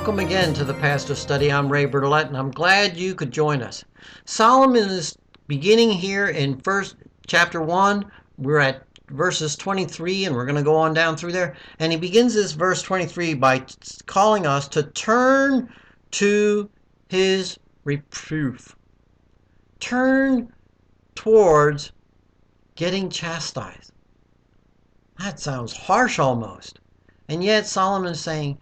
welcome again to the Pastor Study. I'm Ray Bertolette, and I'm glad you could join us. Solomon is beginning here in first chapter 1. We're at verses 23, and we're going to go on down through there. And he begins this verse 23 by calling us to turn to his reproof. Turn towards getting chastised. That sounds harsh almost. And yet Solomon is saying,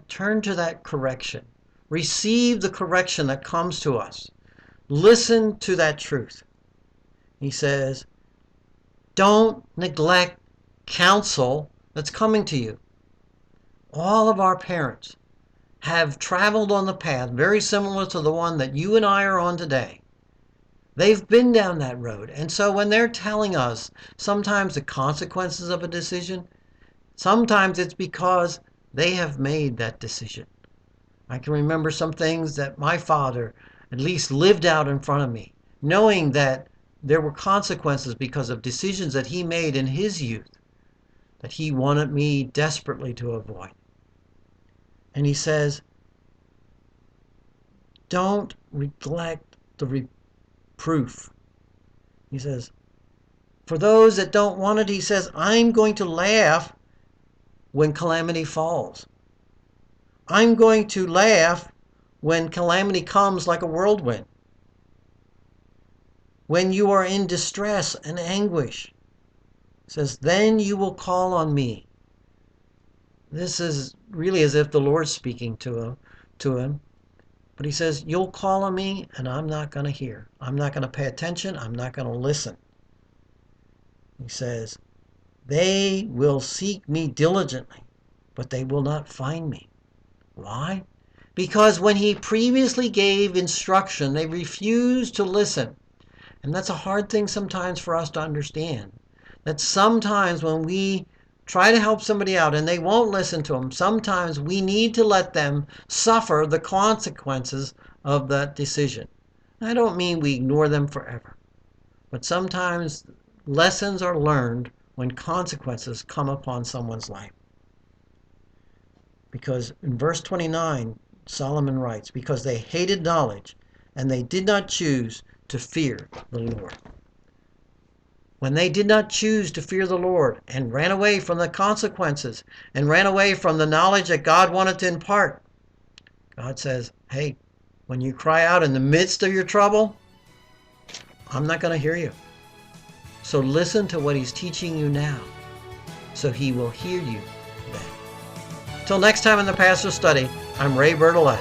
turn to that correction. Receive the correction that comes to us. Listen to that truth. He says, don't neglect counsel that's coming to you. All of our parents have traveled on the path very similar to the one that you and I are on today. They've been down that road. And so when they're telling us sometimes the consequences of a decision, sometimes it's because they have made that decision. I can remember some things that my father at least lived out in front of me, knowing that there were consequences because of decisions that he made in his youth that he wanted me desperately to avoid. And he says, don't neglect the reproof. He says, for those that don't want it, he says, I'm going to laugh when calamity falls. I'm going to laugh when calamity comes like a whirlwind. When you are in distress and anguish, it says, then you will call on me. This is really as if the Lord's speaking to him. But he says, you'll call on me and I'm not going to hear. I'm not going to pay attention. I'm not going to listen. He says, they will seek me diligently, but they will not find me. Why? Because when he previously gave instruction, they refused to listen. And that's a hard thing sometimes for us to understand. That sometimes when we try to help somebody out and they won't listen to them, sometimes we need to let them suffer the consequences of that decision. I don't mean we ignore them forever. But sometimes lessons are learned when consequences come upon someone's life. Because in verse 29, Solomon writes, because they hated knowledge and they did not choose to fear the Lord. When they did not choose to fear the Lord and ran away from the consequences and ran away from the knowledge that God wanted to impart, God says, hey, when you cry out in the midst of your trouble, I'm not going to hear you. So listen to what he's teaching you now, so he will hear you then. Till next time in the Pastor Study, I'm Ray Bertolette.